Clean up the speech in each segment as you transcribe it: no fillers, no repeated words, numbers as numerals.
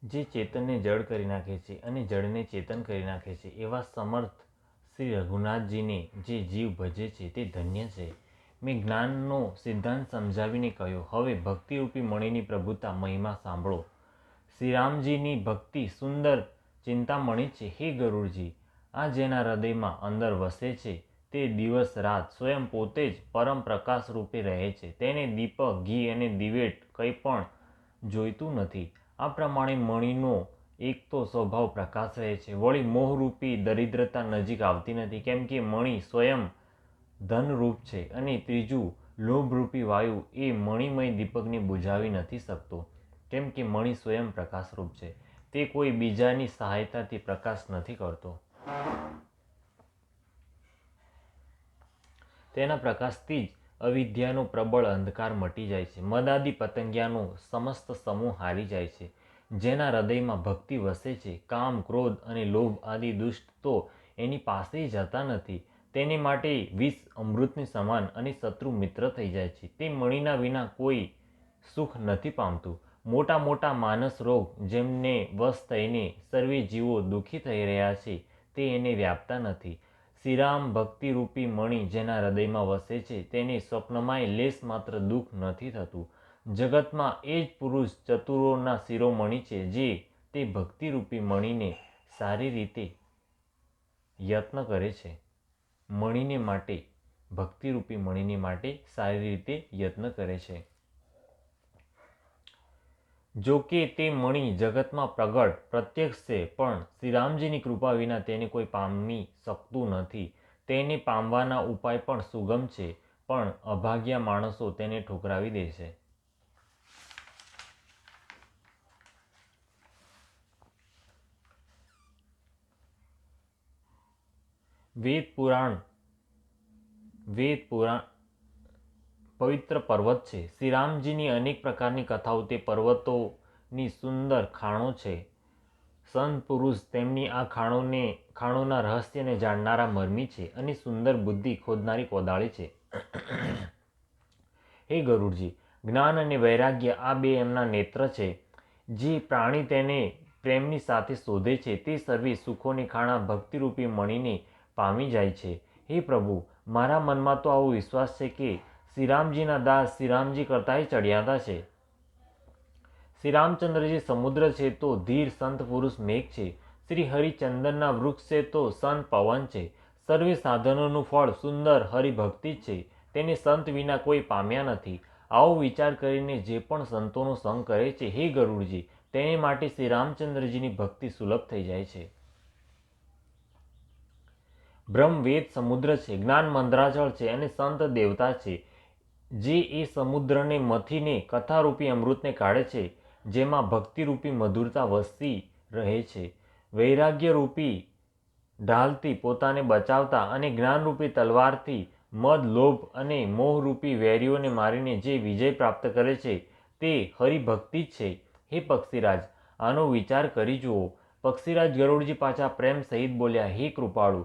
જે ચેતનને જડ કરી નાખે છે અને જડને ચેતન કરી નાખે છે, એવા સમર્થ શ્રી રઘુનાથજીને જે જીવ ભજે છે તે ધન્ય છે. મેં જ્ઞાનનો સિદ્ધાંત સમજાવીને કહ્યું. હવે ભક્તિરૂપી મણીની પ્રભુતા મહિમા સાંભળો. શ્રીરામજીની ભક્તિ સુંદર ચિંતામણી છે. હે ગરુડજી, આ જેના હૃદયમાં અંદર વસે છે તે દિવસ રાત સ્વયં પોતે જ પરમ પ્રકાશ રૂપે રહે છે. તેને દીપક, ઘી અને દિવેટ કંઈ પણ જોઈતું નથી. આ પ્રમાણે મણીનો એક તો સ્વભાવ પ્રકાશ રહે છે, વળી મોહરૂપી દરિદ્રતા નજીક આવતી નથી, કેમ કે મણી સ્વયં ધનરૂપ છે, અને ત્રીજું લોભરૂપી વાયુ એ મણિમય દીપકને બુઝાવી નથી શકતો, કેમ કે મણી સ્વયં પ્રકાશરૂપ છે. તે કોઈ બીજાની સહાયતાથી પ્રકાશ નથી કરતો. તેના પ્રકાશથી જ અવિદ્યાનો પ્રબળ અંધકાર મટી જાય છે. મદાદી પતંગિયાનો સમસ્ત સમૂહ હારી જાય છે. જેના હૃદયમાં ભક્તિ વસે છે, કામ, ક્રોધ અને લોભ આદિ દુષ્ટ તો એની પાસે જતા નથી. તેને માટે વિષ અમૃતની સમાન અને શત્રુ મિત્ર થઈ જાય છે. તે મણીના વિના કોઈ સુખ નથી પામતું. મોટા મોટા માનસ રોગ જેમને વશ થઈને સર્વે જીવો દુઃખી થઈ રહ્યા છે, તે એને વ્યાપતા નથી. શ્રીરામ ભક્તિરૂપી મણી જેના હૃદયમાં વસે છે તેને સ્વપ્નમાંય લેશ માત્ર દુઃખ નથી થતું. જગતમાં એ જ પુરુષ ચતુરોના શિરોમણી છે જે તે ભક્તિરૂપી મણીને સારી રીતે યત્ન કરે છે. મણીને માટે, ભક્તિરૂપી મણીને માટે સારી રીતે યત્ન કરે છે. જો કે તે મણી જગતમાં પ્રગટ પ્રત્યક્ષ છે, પણ શ્રીરામજીની કૃપા વિના તેને કોઈ પામી શકતું નથી. તેને પામવાના ઉપાય પણ સુગમ છે, પણ અભાગ્યા માણસો તેને ઠુકરાવી દે છે. વેદ પુરાણ પવિત્ર પર્વત છે. શ્રીરામજીની અનેક પ્રકારની કથાઓ તે પર્વતોની સુંદર ખાણો છે. સંત પુરુષ તેમની આ ખાણોના રહસ્યને જાણનારા મર્મી છે, અને સુંદર બુદ્ધિ ખોદનારી કોદાળી છે. હે ગરુડજી, જ્ઞાન અને વૈરાગ્ય આ બે એમના નેત્ર છે. જે પ્રાણી તેને પ્રેમની સાથે શોધે છે તે સર્વે સુખોની ખાણા ભક્તિરૂપી મણીને પામી જાય છે. હે પ્રભુ, મારા મનમાં તો આવો વિશ્વાસ છે કે શ્રીરામજીના દાસ શ્રીરામજી કરતાંય ચડિયાતા છે. શ્રીરામચંદ્રજી સમુદ્ર છે તો ધીર સંત પુરુષ મેઘ છે. શ્રી હરિચંદનના વૃક્ષ છે તો સંત પવન છે. સર્વે સાધનોનું ફળ સુંદર હરિભક્તિ જ છે. તેને સંત વિના કોઈ પામ્યા નથી. આવો વિચાર કરીને જે પણ સંતોનો સંગ કરે છે, હે ગરુડજી, તેને માટે શ્રીરામચંદ્રજીની ભક્તિ સુલભ થઈ જાય છે. બ્રહ્મ વેદ સમુદ્ર છે, જ્ઞાન મંદ્રાચળ છે, અને સંત દેવતા છે. જે એ સમુદ્રને મથીને કથારૂપી અમૃતને કાઢે છે, જેમાં ભક્તિરૂપી મધુરતા વસી રહે છે. વૈરાગ્યરૂપી ઢાલથી પોતાને બચાવતા અને જ્ઞાનરૂપી તલવારથી મદ, લોભ અને મોહરૂપી વેરીઓને મારીને જે વિજય પ્રાપ્ત કરે છે તે હરિભક્તિ જ છે. હે પક્ષીરાજ, આનો વિચાર કરી જુઓ. પક્ષીરાજ ગરુડજી પાછા પ્રેમ સહિત બોલ્યા, હે કૃપાળુ,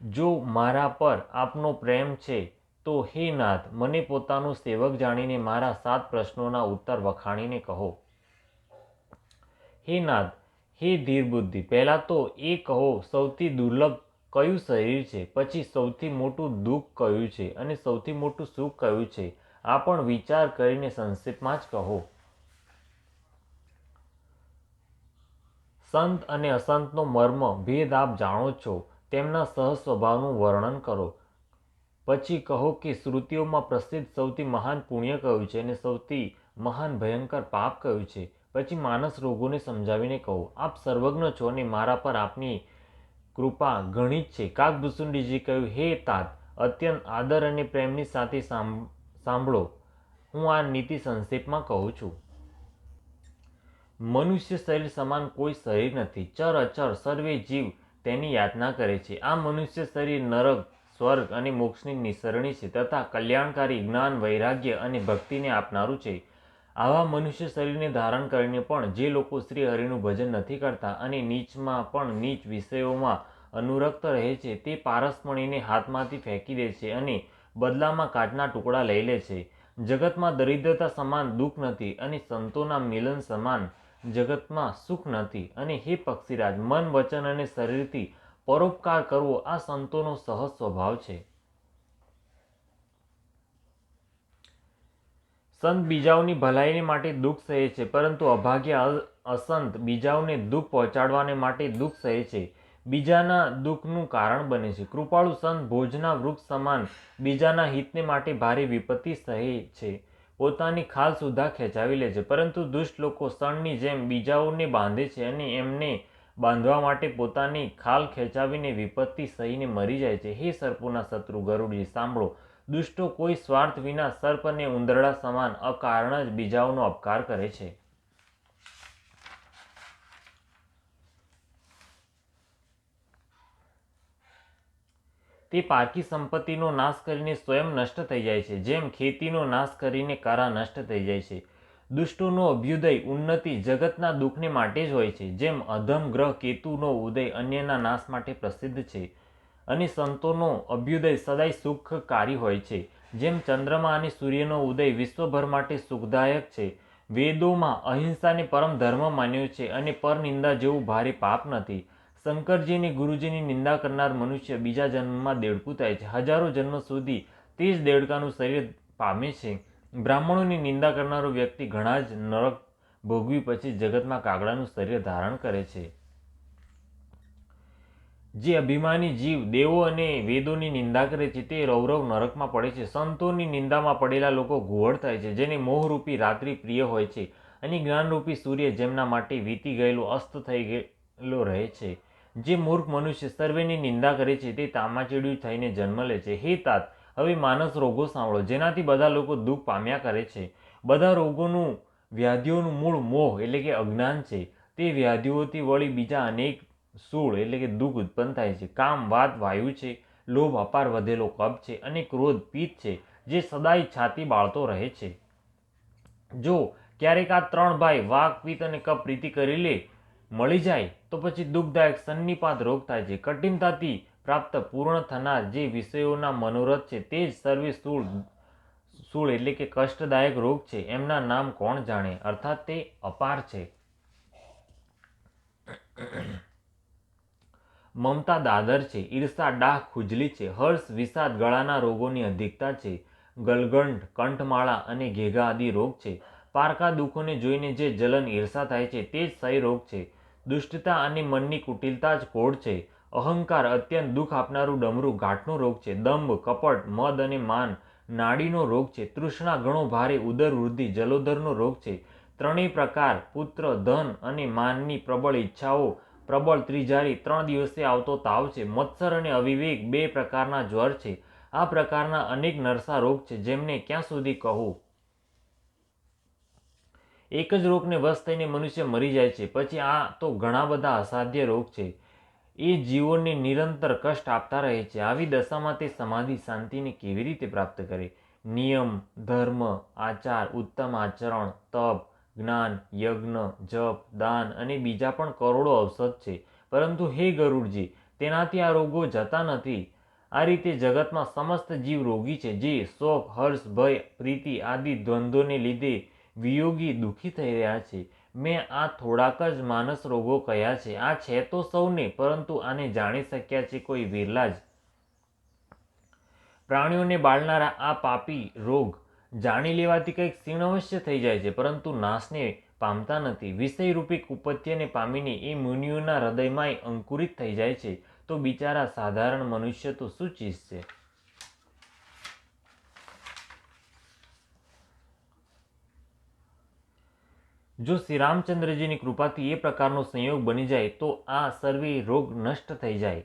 જો મારા પર આપનો પ્રેમ છે તો હે નાથ, મને પોતાનો સેવક જાણીને મારા 7 પ્રશ્નોના ઉત્તર વખાણીને કહો. હે નાથ, હે ધીર બુદ્ધિ, પહેલાં તો એ કહો, સૌથી દુર્લભ કયું શરીર છે? પછી સૌથી મોટું દુઃખ કયું છે? અને સૌથી મોટું સુખ કયું છે? આ પણ વિચાર કરીને સંક્ષેપમાં જ કહો. સંત અને અસંતનો મર્મ ભેદ આપ જાણો છો. તેમના સહજ સ્વભાવનું વર્ણન કરો. પછી કહો કે શ્રુતિઓમાં પ્રસિદ્ધ સૌથી મહાન પુણ્ય કયું છે અને સૌથી મહાન ભયંકર પાપ કયું છે. પછી માનસ રોગોને સમજાવીને કહો. આપ સર્વજ્ઞ છો અને મારા પર આપની કૃપા ઘણી જ છે. કાકભૂષુંડીજી કહ્યું, હે તાત, અત્યંત આદર અને પ્રેમની સાથે સાંભળો. હું આ નીતિ સંક્ષેપમાં કહું છું. મનુષ્ય શરીર સમાન કોઈ શરીર નથી. ચર અચર સર્વે જીવ તેની યાતના કરે છે. આ મનુષ્ય શરીર નરક, સ્વર્ગ અને મોક્ષની નિસરણી છે, તથા કલ્યાણકારી જ્ઞાન, વૈરાગ્ય અને ભક્તિને આપનારું છે. આવા મનુષ્ય શરીરને ધારણ કરીને પણ જે લોકો શ્રી હરિનું ભજન નથી કરતા અને નીચમાં પણ નીચ વિષયોમાં અનુરક્ત રહે છે, તે પારસમણીને હાથમાંથી ફેંકી દે છે અને બદલામાં કાચના ટુકડા લઈ લે છે. જગતમાં દરિદ્રતા સમાન દુઃખ નથી અને સંતોના મિલન સમાન જગતમાં સુખ નથી. અને હે પક્ષીરાજ, મન, વચન અને શરીરથી પરોપકાર કરવો આ સંતોનો સહજ સ્વભાવ છે. સંત બીજાઓની ભલાઈને માટે દુઃખ સહે છે, પરંતુ અભાગ્ય અસંત બીજાઓને દુઃખ પહોંચાડવાને માટે દુઃખ સહે છે, બીજાના દુઃખનું કારણ બને છે. કૃપાળુ સંત ભોજના વૃક્ષ સમાન બીજાના હિતને માટે ભારે વિપત્તિ સહે છે, પોતાની ખાલ સુદ્ધા ખેંચાવી લે છે, પરંતુ દુષ્ટ લોકો શણની જેમ બીજાઓને બાંધે છે અને એમને બાંધવા માટે પોતાની ખાલ ખેંચાવીને વિપત્તિ સહીને મરી જાય છે. હે સર્પોના શત્રુ ગરુડજી, સાંભળો. દુષ્ટો કોઈ સ્વાર્થ વિના સર્પ અને ઉંદરડા સમાન અકારણ જ બીજાઓનો અપકાર કરે છે. તે પારકી સંપત્તિનો નાશ કરીને સ્વયં નષ્ટ થઈ જાય છે, જેમ ખેતીનો નાશ કરીને કરા નષ્ટ થઈ જાય છે. દુષ્ટોનો અભ્યુદય ઉન્નતિ જગતના દુઃખને માટે જ હોય છે, જેમ અધમ ગ્રહ કેતુનો ઉદય અન્યના નાશ માટે પ્રસિદ્ધ છે. અને સંતોનો અભ્યુદય સદાય સુખકારી હોય છે, જેમ ચંદ્રમા અને સૂર્યનો ઉદય વિશ્વભર માટે સુખદાયક છે. વેદોમાં અહિંસાને પરમ ધર્મ માન્યો છે અને પરનિંદા જેવું ભારે પાપ નથી. શંકરજી અને ગુરુજીની નિંદા કરનાર મનુષ્ય બીજા જન્મમાં દેડકું થાય છે. હજારો જન્મ સુધી તે જ દેડકાનું શરીર પામે છે. બ્રાહ્મણોની નિંદા કરનારો વ્યક્તિ ઘણા જ નરક ભોગવી પછી જગતમાં કાગડાનું શરીર ધારણ કરે છે. જે અભિમાની જીવ દેવો અને વેદોની નિંદા કરે છે તે રૌરવ નરકમાં પડે છે. સંતોની નિંદામાં પડેલા લોકો ઘુવડ થાય છે, જેને મોહરૂપી રાત્રિ પ્રિય હોય છે અને જ્ઞાનરૂપી સૂર્ય જેમના માટે વીતી ગયેલો અસ્ત થઈ ગયેલો રહે છે. જે મૂર્ખ મનુષ્ય સર્વેની નિંદા કરે છે તે તામાચીડિયું થઈને જન્મ લે છે. હે તાત, હવે માનસ રોગો સાંભળો, જેનાથી બધા લોકો દુઃખ પામ્યા કરે છે. બધા રોગોનું, વ્યાધિઓનું મૂળ મોહ એટલે કે અજ્ઞાન છે. તે વ્યાધિઓથી વળી બીજા અનેક સૂળ એટલે કે દુઃખ ઉત્પન્ન થાય છે. કામ વાત વાયુ છે, લોભ અપાર વધેલો કપ છે અને ક્રોધ પિત્ત છે, જે સદાય છાતી બાળતો રહે છે. જો ક્યારેક આ ત્રણ ભાઈ વાક, પિત્ત અને કપ પ્રીતિ કરી લે મળી જાય તો પછી દુઃખદાયક સન્નિપાત રોગ થાય છે. કઠિનતાથી પ્રાપ્ત પૂર્ણ થનાર જે વિષયોના મનોરથ છે તે જ સર્વે સૂળ એટલે કે કષ્ટદાયક રોગ છે. એમના નામ કોણ જાણે, અર્થાત તે અપાર છે. મમતા દાદર છે, ઈર્ષા ડાહ ખુજલી છે, હર્ષ વિષાદ ગળાના રોગોની અધિકતા છે, ગલગંઠ, કંઠમાળા અને ઘેઘા આદિ રોગ છે. પારકા દુઃખોને જોઈને જે જલન ઈર્ષા થાય છે તે જ ક્ષય રોગ છે. દુષ્ટતા અને મનની કુટિલતા જ કોઢ છે. અહંકાર અત્યંત દુઃખ આપનારું ડમરું ઘાટનો રોગ છે. દંભ, કપટ, મદ અને માન નાડીનો રોગ છે. તૃષ્ણા ઘણો ભારે ઉદર વૃદ્ધિ જલોદરનો રોગ છે. ત્રણેય પ્રકાર પુત્ર, ધન અને માનની પ્રબળ ઈચ્છાઓ પ્રબળ ત્રિજારી 3 દિવસે આવતો તાવ છે. મત્સર અને અવિવેક 2 પ્રકારના જ્વર છે. આ પ્રકારના અનેક નરસા રોગ છે, જેમને ક્યાં સુધી કહું. એક જ રોગને વશ થઈને મનુષ્ય મરી જાય છે, પછી આ તો ઘણા બધા અસાધ્ય રોગ છે. એ જીવોને નિરંતર કષ્ટ આપતા રહે છે. આવી દશામાં તે સમાધિ શાંતિને કેવી રીતે પ્રાપ્ત કરે? નિયમ, ધર્મ, આચાર, ઉત્તમ આચરણ, તપ, જ્ઞાન, યજ્ઞ, જપ, દાન અને બીજા પણ કરોડો ઔષધ છે, પરંતુ હે ગરુડજી, તેનાથી આ રોગો જતા નથી. આ રીતે જગતમાં સમસ્ત જીવ રોગી છે, જે શોક, હર્ષ, ભય, પ્રીતિ આદિ દ્વંદ્વોને લીધે વિયોગી દુઃખી થઈ રહ્યા છે. મેં આ થોડાક જ માનસ રોગો કહ્યા છે. આ છે તો સૌને, પરંતુ આને જાણી શક્યા છે કોઈ વિરલા જ. પ્રાણીઓને બાળનારા આ પાપી રોગ જાણી લેવાથી કંઈક ક્ષીણ અવશ્ય થઈ જાય છે, પરંતુ નાશને પામતા નથી. વિષયરૂપી કુપથ્યને પામીને એ મુનિઓના હૃદયમાંય અંકુરિત થઈ જાય છે, તો બિચારા સાધારણ મનુષ્ય તો શું ચીજ છે? જો શ્રી રામચંદ્રજીની કૃપાથી એ પ્રકારનો સંયોગ બની જાય તો આ સર્વે રોગ નષ્ટ થઈ જાય.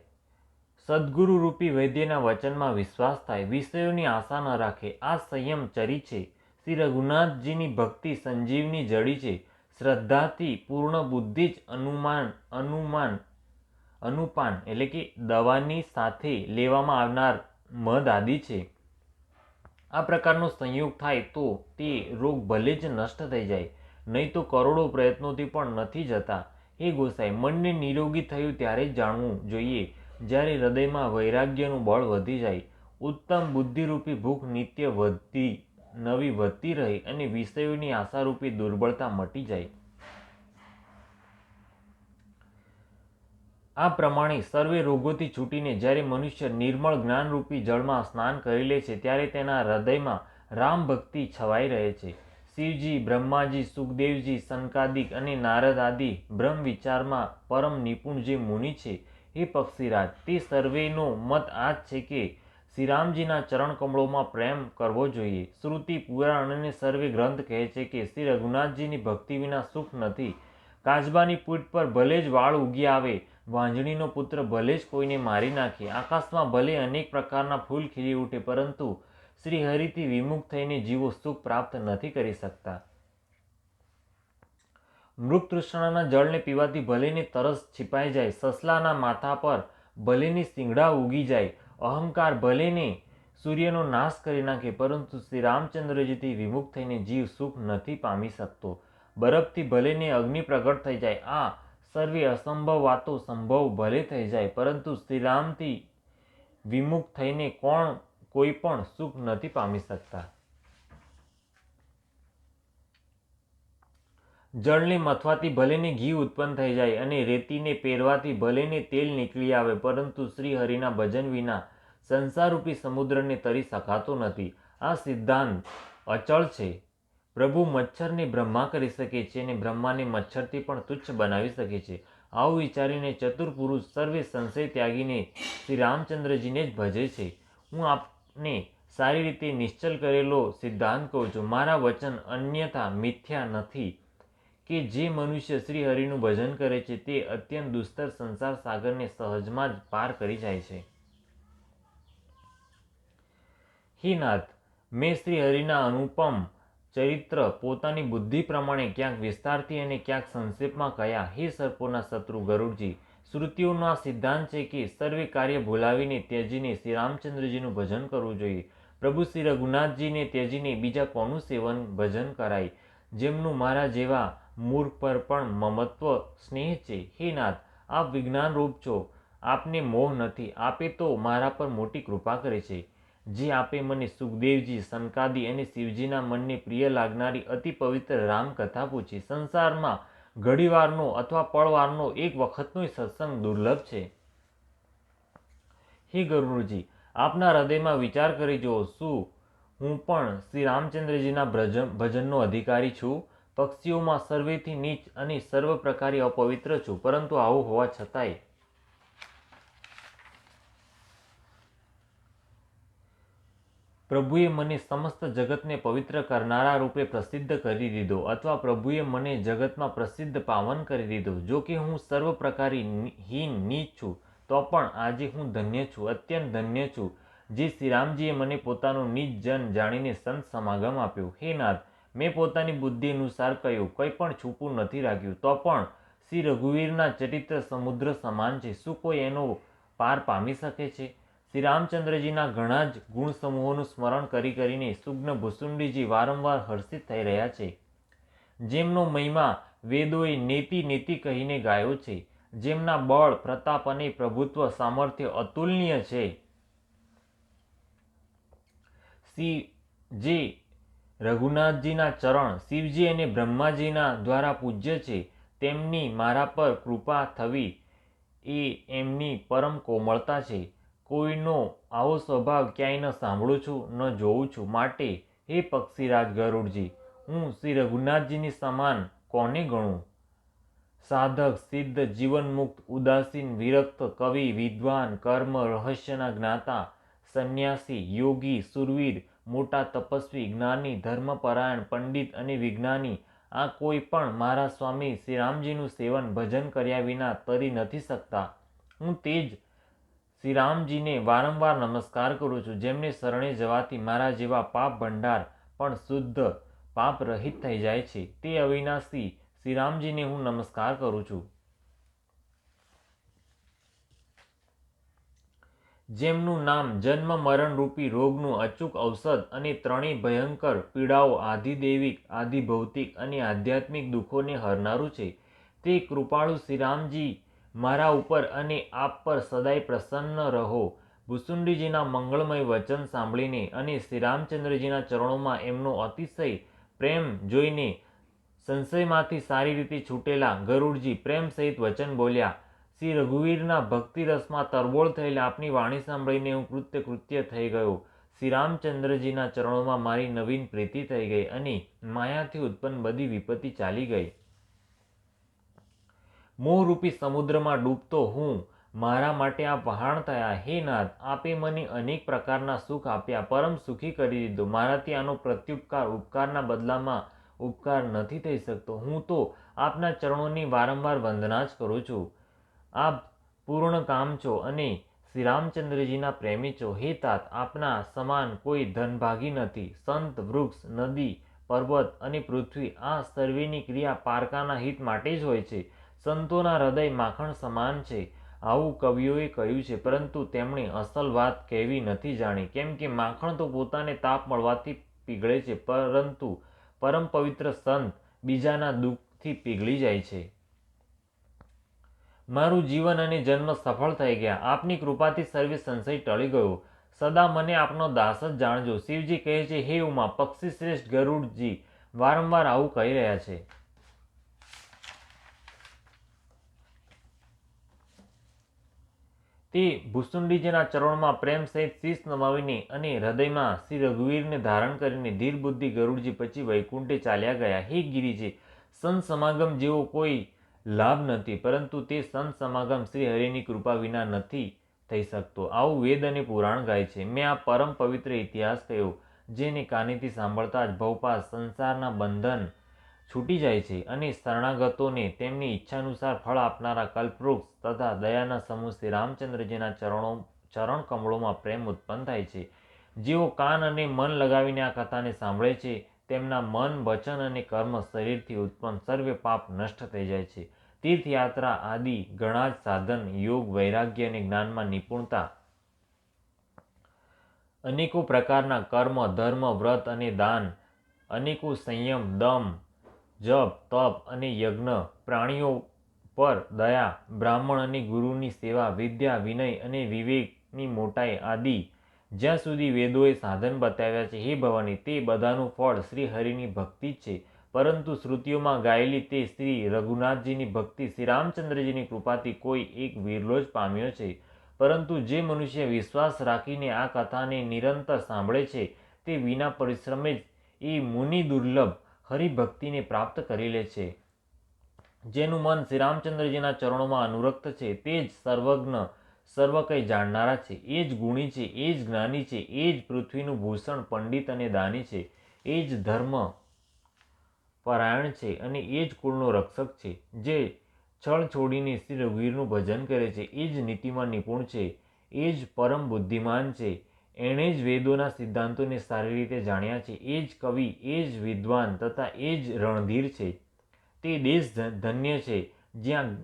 સદગુરુ રૂપી વૈદ્યના વચનમાં વિશ્વાસ થાય, વિષયોની આશા ન રાખે. આ સંયમ ચરી છે. શ્રી રઘુનાથજીની ભક્તિ સંજીવની જડી છે. શ્રદ્ધાથી પૂર્ણ બુદ્ધિ જ અનુપાન એટલે કે દવાની સાથે લેવામાં આવનાર મધ આદિ છે. આ પ્રકારનો સંયોગ થાય તો તે રોગ ભલે જ નષ્ટ થઈ જાય, નહીં તો કરોડો પ્રયત્નોથી પણ નથી જતા. હે ગોસાઈ, મનને નિરોગી થયું ત્યારે જ જાણવું જોઈએ, જ્યારે હૃદયમાં વૈરાગ્યનું બળ વધી જાય, ઉત્તમ બુદ્ધિરૂપી ભૂખ નિત્ય નવી વધતી રહે અને વિષયોની આશારૂપી દુર્બળતા મટી જાય. આ પ્રમાણે સર્વે રોગોથી છૂટીને જ્યારે મનુષ્ય નિર્મળ જ્ઞાનરૂપી જળમાં સ્નાન કરી લે છે ત્યારે તેના હૃદયમાં રામ ભક્તિ છવાઈ રહે છે. શિવજી, બ્રહ્માજી, સુખદેવજી, સનકાદિક અને નારદ આદિ બ્રહ્મ વિચારમાં પરમ નિપુણ જે મુનિ છે, એ પક્ષીરાજ, તે સર્વેનો મત આ જ છે કે શ્રીરામજીના ચરણ કમળોમાં પ્રેમ કરવો જોઈએ. શ્રુતિ, પુરાણ અને સર્વે ગ્રંથ કહે છે કે શ્રી રઘુનાથજીની ભક્તિ વિના સુખ નથી. કાચબાની પીઠ પર ભલે જ વાળ ઉગી આવે, વાંજણીનો પુત્ર ભલે જ કોઈને મારી નાખે, આકાશમાં ભલે અનેક પ્રકારના ફૂલ ખીલી ઉઠે, પરંતુ શ્રી હરિથી વિમુખ થઈને જીવો સુખ પ્રાપ્ત નથી કરી શકતા. મૃગ તૃષ્ણાના જળને પીવાથી ભલેને તરસ छिपाઈ જાય, સસલાના માથા પર ભલેને સિંગડા ઉગી જાય, અહંકાર ભલેને સૂર્યનો નાશ કરી નાખે, પરંતુ શ્રી રામચંદ્રજીથી વિમુખ થઈને જીવ સુખ નથી પામી શકતો. બરફથી ભલેને અગ્નિ પ્રગટ થઈ જાય, આ સર્વે અસંભવ વાતો સંભવ ભલે થઈ જાય, પરંતુ શ્રીરામથી વિમુખ થઈને કોઈ પણ સુખ નથી પામી શકતા. જળને મથવાથી ભલેને ઘી ઉત્પન્ન થઈ જાય અને રેતીને પેરવાથી ભલેને તેલ નીકળી આવે, પરંતુ શ્રી હરિના ભજન વિના સંસારરૂપી સમુદ્રને તરી શકાતો નથી. આ સિદ્ધાંત અચળ છે. પ્રભુ મચ્છરને બ્રહ્મા કરી શકે છે અને બ્રહ્માને મચ્છરથી પણ તુચ્છ બનાવી શકે છે. આવું વિચારીને ચતુર પુરુષ સર્વે સંશય ત્યાગીને શ્રી રામચંદ્રજીને જ ભજે છે. હું આપને સારી રીતે નિશ્ચલ કરેલો સિદ્ધાંત કહું છું. મારા વચન અન્યથા મિથ્યા નથી કે જે મનુષ્ય શ્રી હરિનું ભજન કરે છે તે અત્યંત દુસ્તર સંસાર સાગરને સહજમાં જ પાર કરી જાય છે. હે નાથ, મેં શ્રી હરિના અનુપમ ચરિત્ર પોતાની બુદ્ધિ પ્રમાણે ક્યાંક વિસ્તારથી અને ક્યાંક સંક્ષેપમાં કહ્યા. હે સર્પોના શત્રુ ગરુડજી, શ્રુતિઓનો આ સિદ્ધાંત છે કે સર્વે કાર્ય ભૂલાવીને ત્યજીને શ્રી રામચંદ્રજીનું ભજન કરવું જોઈએ. પ્રભુ શ્રી રઘુનાથજીને ત્યજીને બીજા કોનું સેવન ભજન કરાય, જેમનું મારા જેવા મૂર્ખ પર પણ મમત્વ સ્નેહ છે. હે નાથ, આપ વિજ્ઞાન રૂપ છો, આપને મોહ નથી. આપે તો મારા પર મોટી કૃપા કરી છે, જે આપે મને સુખદેવજી, સનકાદી અને શિવજીના મનને પ્રિય લાગનારી અતિ પવિત્ર રામકથા પૂછી. સંસારમાં ઘડીવારનો અથવા પળવારનો એક વખતનો સત્સંગ દુર્લભ છે. હે ગરુડજી, આપના હૃદયમાં વિચાર કરી જુઓ, શું હું પણ શ્રી રામચંદ્રજીના ભજનનો અધિકારી છું? પક્ષીઓમાં સર્વેથી નીચ અને સર્વ પ્રકારે અપવિત્ર છું, પરંતુ આવું હોવા છતાંય પ્રભુએ મને સમસ્ત જગતને પવિત્ર કરનારા રૂપે પ્રસિદ્ધ કરી દીધો, અથવા પ્રભુએ મને જગતમાં પ્રસિદ્ધ પાવન કરી દીધો. જો કે હું સર્વ પ્રકારે હીન નીચ છું, તો પણ આજે હું ધન્ય છું, અત્યંત ધન્ય છું, જે શ્રીરામજીએ મને પોતાનું નિજ જન જાણીને સંત સમાગમ આપ્યો. હે નાથ, મેં પોતાની બુદ્ધિ અનુસાર કહ્યું, કંઈ પણ છૂપું નથી રાખ્યું. તો પણ શ્રી રઘુવીરના ચરિત્ર સમુદ્ર સમાન છે, શું કોઈ એનો પાર પામી શકે છે? શ્રી રામચંદ્રજીના ઘણા જ ગુણ સમૂહોનું સ્મરણ કરી કરીને સુગ્ન ભુસુંડીજી વારંવાર હર્ષિત થઈ રહ્યા છે, જેમનો મહિમા વેદોએ નેતિ નેતિ કહીને ગાયો છે, જેમના બળ, પ્રતાપ અને પ્રભુત્વ સામર્થ્ય અતુલનીય છે, જે રઘુનાથજીના ચરણ શિવજી અને બ્રહ્માજીના દ્વારા પૂજ્ય છે, તેમની મારા પર કૃપા થવી એ એમની પરમ કોમળતા છે. કોઈનો આવો સ્વભાવ ક્યાંય ન સાંભળું છું, ન જોઉં છું. માટે હે પક્ષીરાજ ગરુડજી, હું શ્રી રઘુનાથજીની સમાન કોને ગણું? સાધક, સિદ્ધ, જીવનમુક્ત, ઉદાસીન, વિરક્ત, કવિ, વિદ્વાન, કર્મ રહસ્યના જ્ઞાતા, સંન્યાસી, યોગી, સુરવીર, મોટા તપસ્વી, જ્ઞાની, ધર્મપરાયણ, પંડિત અને વિજ્ઞાની, આ કોઈ પણ મારા સ્વામી શ્રીરામજીનું સેવન ભજન કર્યા વિના તરી નથી શકતા. હું તે જ શ્રીરામજીને વારંવાર નમસ્કાર કરું છું, જેમને શરણે જવાથી મારા જેવા પાપ ભંડાર પણ શુદ્ધ પાપ રહિત થઈ જાય છે. તે અવિનાશી શ્રીરામજીને હું નમસ્કાર કરું છું, જેમનું નામ જન્મ મરણ રૂપી રોગનું અચૂક ઔષધ અને ત્રણેય ભયંકર પીડાઓ આધિદૈવિક, આધિભૌતિક અને આધ્યાત્મિક દુઃખોને હરનારું છે. તે કૃપાળુ શ્રીરામજી મારા ઉપર અને આપ પર સદાય પ્રસન્ન રહો. ભુસુંડીજીના મંગળમય વચન સાંભળીને અને શ્રીરામચંદ્રજીના ચરણોમાં એમનો અતિશય પ્રેમ જોઈને સંશયમાંથી સારી રીતે છૂટેલા ગરુડજી પ્રેમ સહિત વચન બોલ્યા. શ્રી રઘુવીરના ભક્તિ રસમાં તરબોળ થયેલી આપની વાણી સાંભળીને હું કૃત્ય થઈ ગયો. શ્રી રામચંદ્રજીના ચરણોમાં મારી નવીન પ્રીતિ થઈ ગઈ અને માયાથી ઉત્પન્ન બધી વિપત્તિ ચાલી ગઈ. મોહરૂપી સમુદ્રમાં ડૂબતો હું મારા માટે આપ વહાણ થયા. હે નાથ, આપે મને અનેક પ્રકારના સુખ આપ્યા, પરમ સુખી કરી દીધો. મારાથી આનો પ્રત્યુપકાર ઉપકારના બદલામાં ઉપકાર નથી થઈ શકતો. હું તો આપના ચરણોની વારંવાર વંદના જ કરું છું. આપ પૂર્ણ કામ છો અને શ્રી રામચંદ્રજીના પ્રેમી છો. હે તાત, આપના સમાન કોઈ ધનભાગી નથી. સંત, વૃક્ષ, નદી, પર્વત અને પૃથ્વી આ સર્વેની ક્રિયા પારકાના હિત માટે જ હોય છે. સંતોના હૃદય માખણ સમાન છે આવું કવિઓએ કહ્યું છે, પરંતુ તેમણે અસલ વાત કહેવી નથી જાણી. કેમ કે માખણ તો પોતાને તાપ મળવાથી પીગળે છે, પરંતુ પરમ પવિત્ર સંત બીજાના દુઃખથી પીગળી જાય છે. મારું જીવન અને જન્મ સફળ થઈ ગયા. આપની કૃપાથી સર્વે સંશય ટળી ગયો. સદા મને આપનો દાસ જ જાણજો. શિવજી કહે છે, હે ઉમા, પક્ષી શ્રેષ્ઠ ગરુડજી વારંવાર આવું કહી રહ્યા છે. તે ભુસુંડીજીના ચરણોમાં પ્રેમ સહિત શીશ નમાવીને અને હૃદયમાં શ્રી રઘુવીરને ધારણ કરીને ધીર બુદ્ધિ ગરુડજી પછી વૈકુંઠે ચાલ્યા ગયા. હે ગિરિજી, સંત સમાગમ જેવો કોઈ લાભ નથી, પરંતુ તે સંત સમાગમ શ્રી હરિની કૃપા વિના નથી થઈ શકતો. આવું વેદ અને પુરાણ ગાય છે. મેં આ પરમ પવિત્ર ઇતિહાસ કહ્યો, જેને કાનેથી સાંભળતા જ ભવપાસ સંસારના બંધન છૂટી જાય છે અને શરણાગતોને તેમની ઈચ્છાનુસાર ફળ આપનારા કલ્પવૃક્ષ તથા દયાના સમૂહ શ્રી રામચંદ્રજીના ચરણ કમળોમાં પ્રેમ ઉત્પન્ન થાય છે. જેઓ કાન અને મન લગાવીને આ કથાને સાંભળે છે, તેમના મન, વચન અને કર્મ શરીરથી ઉત્પન્ન સર્વે પાપ નષ્ટ થઈ જાય છે. તીર્થયાત્રા આદિ ઘણા જ સાધન, યોગ, વૈરાગ્ય અને જ્ઞાનમાં નિપુણતા, અનેકો પ્રકારના કર્મ, ધર્મ, વ્રત અને દાન, અનેકો સંયમ, દમ, જપ, તપ અને યજ્ઞ, પ્રાણીઓ પર દયા, બ્રાહ્મણ અને ગુરુની સેવા, વિદ્યા, વિનય અને વિવેકની મોટાઈ આદિ જ્યાં સુધી વેદોએ સાધન બતાવ્યા છે, હે ભવાની, તે બધાનું ફળ શ્રી હરિની ભક્તિ જ છે. પરંતુ શ્રુતિઓમાં ગાયેલી તે શ્રી રઘુનાથજીની ભક્તિ શ્રી રામચંદ્રજીની કૃપાથી કોઈ એક વિરલો જ પામ્યો છે. પરંતુ જે મનુષ્ય વિશ્વાસ રાખીને આ કથાને નિરંતર સાંભળે છે, તે વિના પરિશ્રમે જ એ મુનિ દુર્લભ હરિભક્તિને પ્રાપ્ત કરી લે છે. જેનું મન શ્રી રામચંદ્રજીના ચરણોમાં અનુરક્ત છે, તે જ સર્વજ્ઞ, સર્વ કંઈ જાણનારા છે. એ જ ગુણી છે, એ જ જ્ઞાની છે, એ જ પૃથ્વીનું ભૂષણ, પંડિત અને દાની છે. એ જ ધર્મ પરાયણ છે અને એ જ કુળનો રક્ષક છે. જે છળ છોડીને શ્રી રઘુવીરનું ભજન કરે છે, એ જ નીતિમાં નિપુણ છે, એ જ પરમ બુદ્ધિમાન છે. એણે જ વેદોના સિદ્ધાંતોને સારી રીતે જાણ્યા છે. એ જ કવિ, એ જ વિદ્વાન તથા એ જ રણધીર છે. તે દેશ ધન્ય છે જ્યાં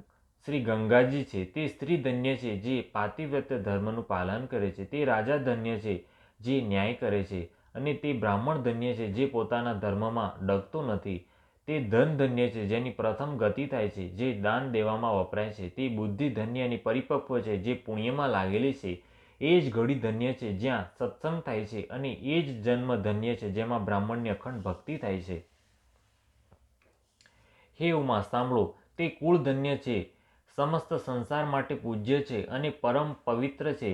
શ્રી ગંગાજી છે. તે સ્ત્રી ધન્ય છે જે પાતિવ્રત્ય ધર્મનું પાલન કરે છે. તે રાજા ધન્ય છે જે ન્યાય કરે છે. અને તે બ્રાહ્મણ ધન્ય છે જે પોતાના ધર્મમાં ડગતો નથી. તે ધન ધન્ય છે જેની પ્રથમ ગતિ થાય છે, જે દાન દેવામાં વપરાય છે. તે બુદ્ધિ ધન્ય અને પરિપક્વ છે જે પુણ્યમાં લાગેલી છે. એ જ ઘડી ધન્ય છે જ્યાં સત્સંગ થાય છે અને એ જ જન્મ ધન્ય છે જેમાં બ્રાહ્મણની અખંડ ભક્તિ થાય છે. હે ઉમા, સાંભળો, તે કુળ ધન્ય છે, સમસ્ત સંસાર માટે પૂજ્ય છે અને પરમ પવિત્ર છે,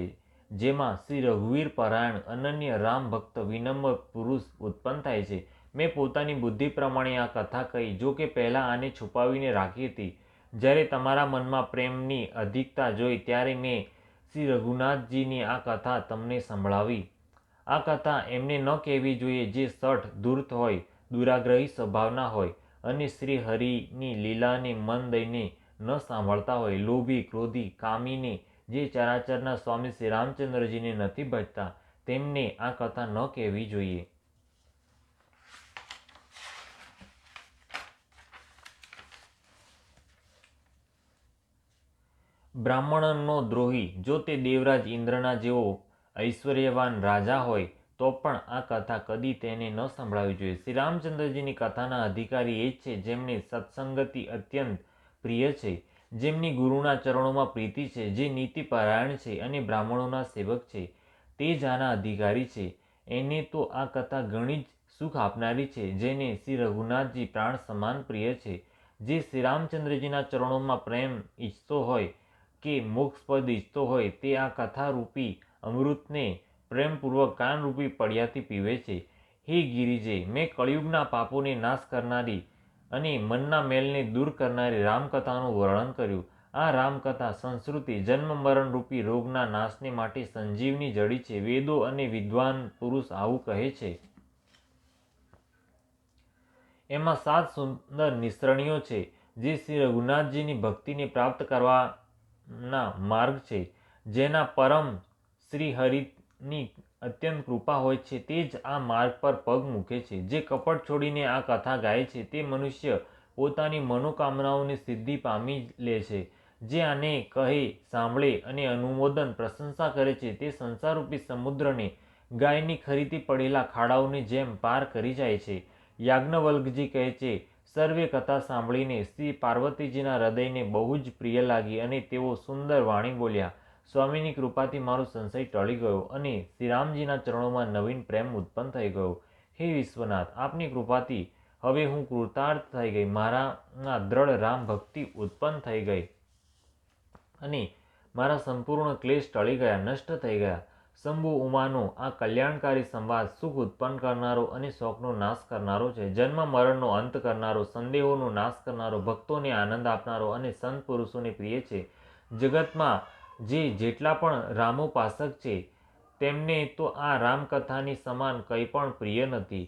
જેમાં શ્રી રઘુવીર પરાયણ અનન્ય રામ ભક્ત વિનમ્ર પુરુષ ઉત્પન્ન થાય છે. મેં પોતાની બુદ્ધિ પ્રમાણે આ કથા કહી, જો કે પહેલાં આને છુપાવીને રાખી હતી. જ્યારે તમારા મનમાં પ્રેમની અધિકતા જોઈ, ત્યારે મેં શ્રી રઘુનાથજીની આ કથા તમને સંભળાવી. આ કથા એમને ન કહેવી જોઈએ જે શઠ, ધૂર્ત હોય, દુરાગ્રહી સ્વભાવના હોય અને શ્રી હરિની લીલાને મન દઈને ન સાંભળતા હોય, લોભી, ક્રોધી, કામીને જે ચરાચરના સ્વામી શ્રી રામચંદ્રજીને નથી ભજતા, તેમને આ કથા ન કહેવી જોઈએ. બ્રાહ્મણનો દ્રોહી, જો તે દેવરાજ ઇન્દ્રના જેવો ઐશ્વર્યવાન રાજા હોય તો પણ આ કથા કદી તેને ન સંભળાવી જોઈએ. શ્રી રામચંદ્રજીની કથાના અધિકારી એ જ છે જેમને સત્સંગતિ અત્યંત પ્રિય છે, જેમની ગુરુના ચરણોમાં પ્રીતિ છે, જે નીતિ પરાયણ છે અને બ્રાહ્મણોના સેવક છે. તે જ આના અધિકારી છે. એને તો આ કથા ઘણી જ સુખ આપનારી છે. જેને શ્રી રઘુનાથજી પ્રાણ સમાન પ્રિય છે, જે શ્રી રામચંદ્રજીના ચરણોમાં પ્રેમ ઈચ્છતો હોય કે મોક્ષપદ ઈચ્છતો હોય તે આ કથારૂપી અમૃતને પ્રેમપૂર્વક કાનરૂપી પડિયાથી પીવે છે. હે ગિરિજે, મેં કળિયુગના પાપોને નાશ કરનારી અને મનના મેલને દૂર કરનારી રામકથાનું વર્ણન કર્યું. આ રામકથા સંસ્કૃતિ જન્મ મરણ રૂપી રોગના નાશને માટે સંજીવની જડી છે. વેદો અને વિદ્વાન પુરુષ આવું કહે છે. એમાં 7 સુંદર નિસરણીઓ છે જે શ્રી રઘુનાથજીની ભક્તિને પ્રાપ્ત કરવાના માર્ગ છે. જેના પરમ શ્રી હરિની અત્યંત કૃપા હોય છે તે જ આ માર્ગ પર પગ મૂકે છે. જે કપટ છોડીને આ કથા ગાય છે તે મનુષ્ય પોતાની મનોકામનાઓની સિદ્ધિ પામી લે છે. જે આને કહે, સાંભળે અને અનુમોદન પ્રશંસા કરે છે તે સંસારરૂપી સમુદ્રને ગાયની ખરીથી પડેલા ખાડાઓની જેમ પાર કરી જાય છે. યાજ્ઞવલ્કજી કહે છે, સર્વે કથા સાંભળીને શ્રી પાર્વતીજીના હૃદયને બહુ જ પ્રિય લાગી અને તેઓ સુંદર વાણી બોલ્યા. સ્વામીની કૃપાથી મારો સંશય ટળી ગયો અને શ્રીરામજીના ચરણોમાં નવીન પ્રેમ ઉત્પન્ન થઈ ગયો. હે વિશ્વનાથ, આપની કૃપાથી હવે હું કૃતાર્થ થઈ ગઈ. મારામાં દ્રઢ રામ ભક્તિ ઉત્પન્ન થઈ ગઈ અને મારા સંપૂર્ણ ક્લેશ ટળી ગયા, નષ્ટ થઈ ગયા. શંભુ ઉમાનો આ કલ્યાણકારી સંવાદ સુખ ઉત્પન્ન કરનારો અને શોકનો નાશ કરનારો છે. જન્મ મરણનો અંત કરનારો, સંદેહોનો નાશ કરનારો, ભક્તોને આનંદ આપનારો અને સંત પુરુષોને પ્રિય છે. જગતમાં જેટલા પણ રામોપાસક છે તેમને તો આ રામકથાની સમાન કંઈ પણ પ્રિય નથી.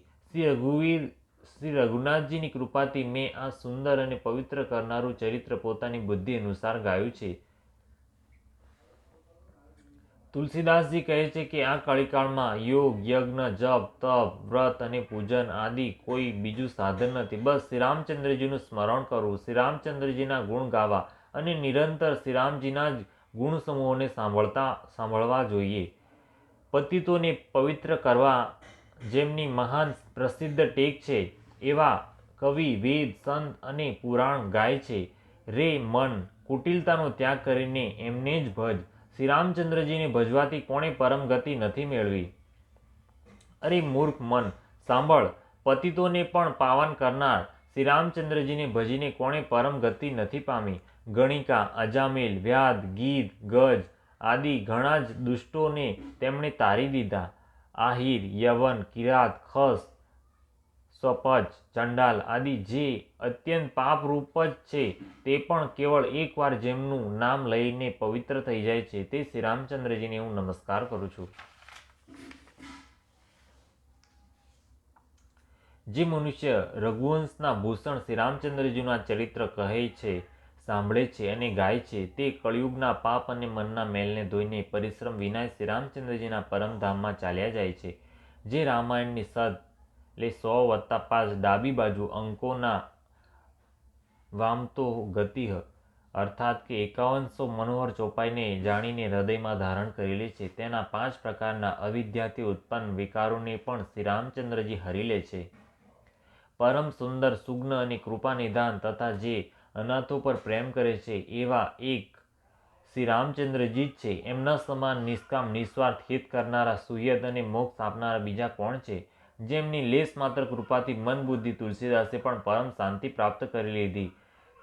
શ્રી રઘુનાથજીની કૃપાથી મેં આ સુંદર અને પવિત્ર કરનારું ચરિત્ર પોતાની બુદ્ધિ અનુસાર ગાયું છે. તુલસીદાસજી કહે છે કે આ કળીકાળમાં યોગ, યજ્ઞ, જપ, તપ, વ્રત અને પૂજન આદિ કોઈ બીજું સાધન નથી. બસ શ્રીરામચંદ્રજીનું સ્મરણ કરવું, શ્રીરામચંદ્રજીના ગુણ ગાવા અને નિરંતર શ્રીરામજીના જ ગુણ સમૂહોને સાંભળવા જોઈએ. પતિતોને પવિત્ર કરવા જેમની મહાન પ્રસિદ્ધ ટેક છે એવા કવિ, વેદ, સંત અને પુરાણ ગાય છે. રે મન, કુટિલતાનો ત્યાગ કરીને એમને જ ભજ. શ્રીરામચંદ્રજીને ભજવાથી કોણે પરમ ગતિ નથી મેળવી? અરે મૂર્ખ મન, સાંભળ. પતિતોને પણ પાવન કરનાર શ્રીરામચંદ્રજીને ભજીને કોણે પરમ ગતિ નથી પામી? ગણિકા, અજામેલ, વ્યાધ, ગીધ, ગજ આદિ ઘણા જ દુષ્ટોને તેમણે તારી દીધા. આહિર, યવન, કિરાત, ખસ, સ્વપચ, ચંડાલ આદિ જે અત્યંત પાપરૂપ જ છે તે પણ કેવળ એકવાર જેમનું નામ લઈને પવિત્ર થઈ જાય છે તે શ્રીરામચંદ્રજીને હું નમસ્કાર કરું છું. જે મનુષ્ય રઘુવંશના ભૂષણ શ્રીરામચંદ્રજીનું આ ચરિત્ર કહે છે, સાંભળે છે અને ગાય છે તે કળિયુગના પાપ અને મનના મેલને ધોઈને પરિશ્રમ વિના શ્રીરામચંદ્રજીના પરમધામમાં ચાલ્યા જાય છે. જે રામાયણની 100+5 ડાબી બાજુ અંકોના વામતો ગતિઃ અર્થાત કે 5100 મનોહર ચોપાઈને જાણીને હૃદયમાં ધારણ કરી લે છે તેના 5 પ્રકારના અવિદ્યાથી ઉત્પન્ન વિકારોને પણ શ્રીરામચંદ્રજી હરી લે છે. પરમ સુંદર, સુગ્ન અને કૃપાનિધાન તથા જે અનાથો પર પ્રેમ કરે છે એવા એક શ્રી રામચંદ્રજી જ છે. એમના સમાન નિષ્કામ, નિસ્વાર્થ હિત કરનારા, સુહૃદ અને મોક્ષ આપનારા બીજા કોણ છે? જેમની લેશ માત્ર કૃપાથી મન બુદ્ધિ તુલસીદાસે પણ પરમ શાંતિ પ્રાપ્ત કરી લીધી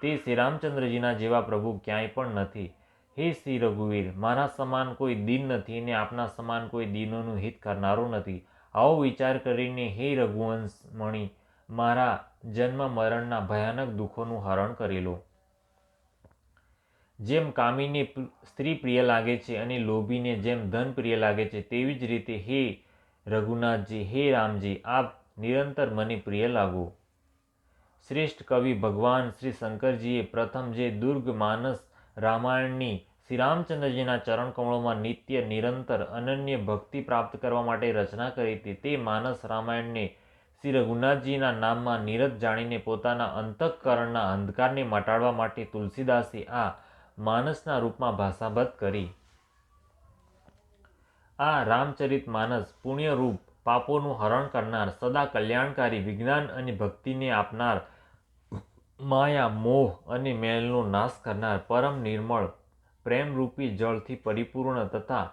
તે શ્રીરામચંદ્રજીના જેવા પ્રભુ ક્યાંય પણ નથી. હે શ્રી રઘુવીર, મારા સમાન કોઈ દીન નથી અને આપના સમાન કોઈ દીનોનું હિત કરનારો નથી. આવો વિચાર કરીને હે રઘુવંશ મણી, મારા જન્મ મરણના ભયાનક દુઃખોનું હરણ કરી લો. જેમ કામીને સ્ત્રી પ્રિય લાગે છે અને લોભીને જેમ ધન પ્રિય લાગે છે તેવી જ રીતે હે રઘુનાથજી, હે રામજી, આપ નિરંતર મને પ્રિય લાગો. શ્રેષ્ઠ કવિ ભગવાન શ્રી શંકરજીએ પ્રથમ જે દુર્ગ માનસ રામાયણની શ્રી રામચંદ્રજીના ચરણકમળોમાં નિત્ય નિરંતર અનન્ય ભક્તિ પ્રાપ્ત કરવા માટે રચના કરી હતી તે માનસ રામાયણને શ્રી રઘુનાથજીના નામમાં નિરત જાણીને પોતાના અંતઃકરણના અંધકારને મટાડવા માટે તુલસીદાસે આ માનસના રૂપમાં ભાષાબદ્ધ કરી. આ રામચરિત માનસ પુણ્યરૂપ પાપોનું હરણ કરનાર, સદા કલ્યાણકારી, વિજ્ઞાન અને ભક્તિને આપનાર, માયા, મોહ અને મેલનો નાશ કરનાર, પરમ નિર્મળ પ્રેમરૂપી જળથી પરિપૂર્ણ તથા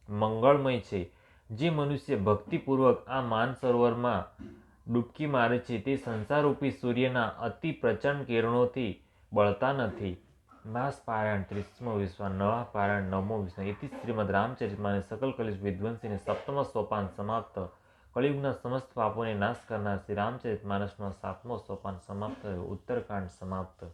મંગળમય છે. જે મનુષ્ય ભક્તિપૂર્વક આ માનસરોવરમાં ડૂબકી મારે છે તે સંસારરૂપી સૂર્યના અતિ પ્રચંડ કિરણોથી બળતા નથી. मास पारायण 30મો વિશ્વ, નવા પારાયણ 9મો વિશ્વ. ઇતિ શ્રીમદ રામચરિતમાનસ સકલ કલિશ વિધ્વંસીને સપ્તમ સોપાન સમાપ્ત. કળિયુગના સમસ્ત પાપોને નાશ કરનાર શ્રી રામચરિતમાનસનો 7મો સોપાન સમાપ્ત થયો. ઉત્તરકાંડ સમાપ્ત.